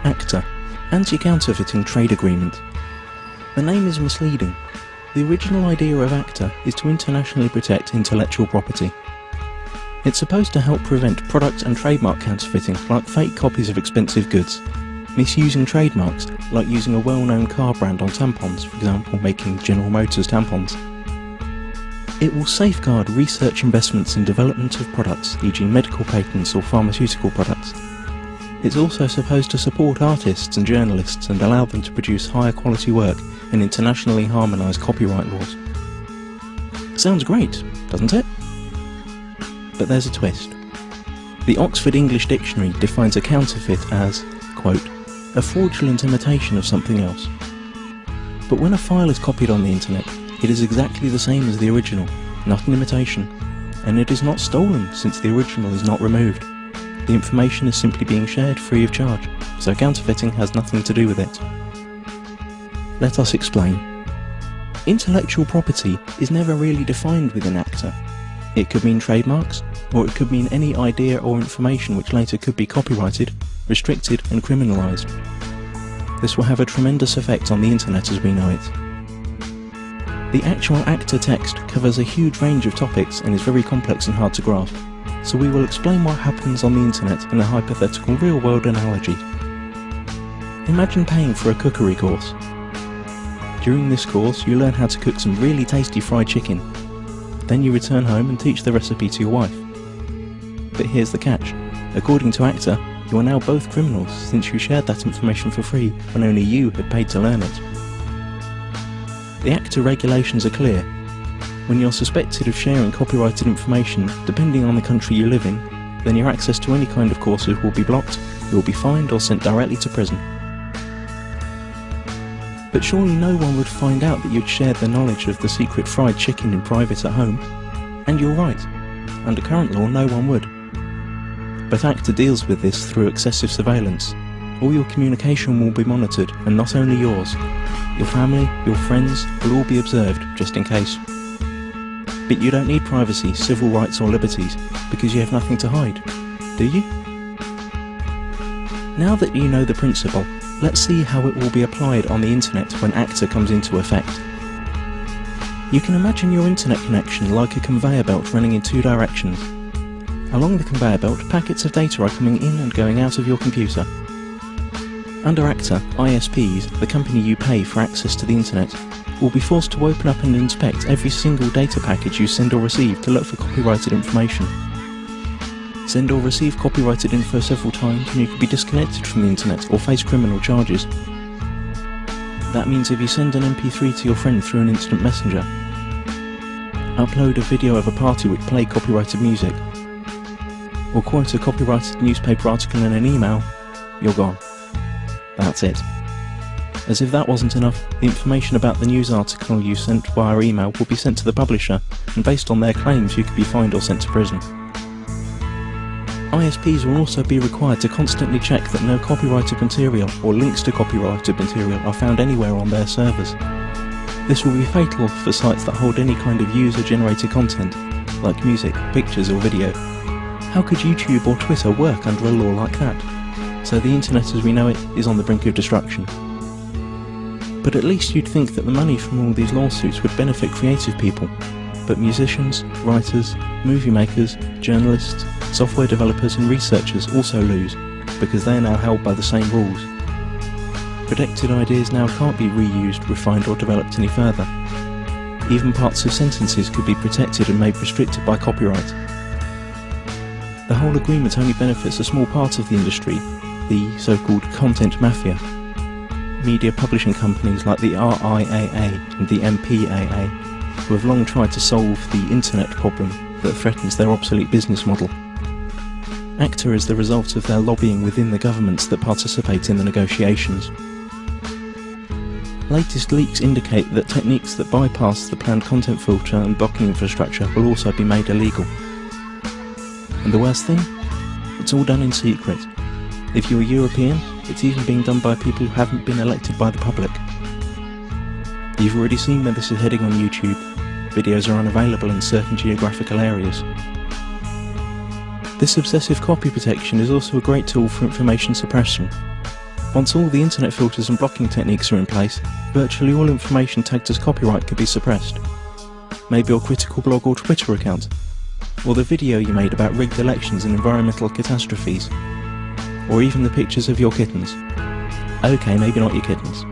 ACTA, Anti-Counterfeiting Trade Agreement. The name is misleading. The original idea of ACTA is to internationally protect intellectual property. It's supposed to help prevent product and trademark counterfeiting, like fake copies of expensive goods, misusing trademarks, like using a well-known car brand on tampons, for example making General Motors tampons. It will safeguard research investments in development of products, e.g. medical patents or pharmaceutical products. It's also supposed to support artists and journalists and allow them to produce higher quality work and internationally harmonise copyright laws. Sounds great, doesn't it? But there's a twist. The Oxford English Dictionary defines a counterfeit as, quote, a fraudulent imitation of something else. But when a file is copied on the internet, it is exactly the same as the original, not an imitation, and it is not stolen since the original is not removed. The information is simply being shared free of charge, so counterfeiting has nothing to do with it. Let us explain. Intellectual property is never really defined within ACTA. It could mean trademarks, or it could mean any idea or information which later could be copyrighted, restricted and criminalised. This will have a tremendous effect on the internet as we know it. The actual ACTA text covers a huge range of topics and is very complex and hard to grasp. So we will explain what happens on the internet in a hypothetical real-world analogy. Imagine paying for a cookery course. During this course you learn how to cook some really tasty fried chicken. Then you return home and teach the recipe to your wife. But here's the catch. According to ACTA, you are now both criminals since you shared that information for free when only you had paid to learn it. The ACTA regulations are clear. When you're suspected of sharing copyrighted information, depending on the country you live in, then your access to any kind of courses will be blocked, you will be fined or sent directly to prison. But surely no one would find out that you'd shared the knowledge of the secret fried chicken in private at home. And you're right. Under current law, no one would. But ACTA deals with this through excessive surveillance. All your communication will be monitored, and not only yours. Your family, your friends will all be observed, just in case. But you don't need privacy, civil rights or liberties, because you have nothing to hide, do you? Now that you know the principle, let's see how it will be applied on the internet when ACTA comes into effect. You can imagine your internet connection like a conveyor belt running in two directions. Along the conveyor belt, packets of data are coming in and going out of your computer. Under ACTA, ISPs, the company you pay for access to the internet, will be forced to open up and inspect every single data package you send or receive to look for copyrighted information. Send or receive copyrighted info several times and you could be disconnected from the internet or face criminal charges. That means if you send an MP3 to your friend through an instant messenger, upload a video of a party which played copyrighted music, or quote a copyrighted newspaper article in an email, you're gone. That's it. As if that wasn't enough, the information about the news article you sent via email will be sent to the publisher, and based on their claims you could be fined or sent to prison. ISPs will also be required to constantly check that no copyrighted material or links to copyrighted material are found anywhere on their servers. This will be fatal for sites that hold any kind of user-generated content, like music, pictures or video. How could YouTube or Twitter work under a law like that? So the internet as we know it is on the brink of destruction. But at least you'd think that the money from all these lawsuits would benefit creative people. But musicians, writers, movie makers, journalists, software developers and researchers also lose, because they are now held by the same rules. Protected ideas now can't be reused, refined or developed any further. Even parts of sentences could be protected and made restricted by copyright. The whole agreement only benefits a small part of the industry, the so-called content mafia. Media publishing companies like the RIAA and the MPAA, who have long tried to solve the internet problem that threatens their obsolete business model. ACTA is the result of their lobbying within the governments that participate in the negotiations. Latest leaks indicate that techniques that bypass the planned content filter and blocking infrastructure will also be made illegal. And the worst thing? It's all done in secret. If you're European, it's even being done by people who haven't been elected by the public. You've already seen where this is heading on YouTube. Videos are unavailable in certain geographical areas. This obsessive copy protection is also a great tool for information suppression. Once all the internet filters and blocking techniques are in place, virtually all information tagged as copyright could be suppressed. Maybe your critical blog or Twitter account, or the video you made about rigged elections and environmental catastrophes, or even the pictures of your kittens. Okay, maybe not your kittens.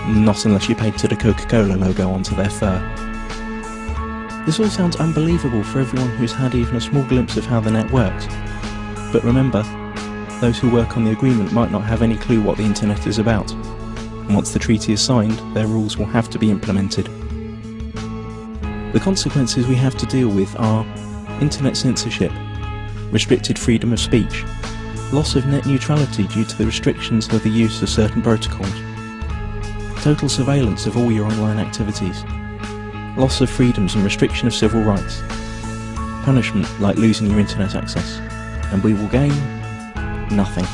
Not unless you painted a Coca-Cola logo onto their fur. This all sounds unbelievable for everyone who's had even a small glimpse of how the net works. But remember, those who work on the agreement might not have any clue what the internet is about. And once the treaty is signed, their rules will have to be implemented. The consequences we have to deal with are internet censorship, restricted freedom of speech, loss of net neutrality due to the restrictions of the use of certain protocols, total surveillance of all your online activities, loss of freedoms and restriction of civil rights, punishment like losing your internet access, and we will gain nothing.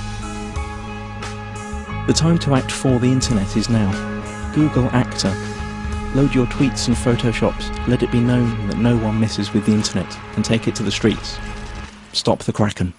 The time to act for the internet is now. Google ACTA. Load your tweets and photoshops, let it be known that no one messes with the internet, and take it to the streets. Stop the Kraken.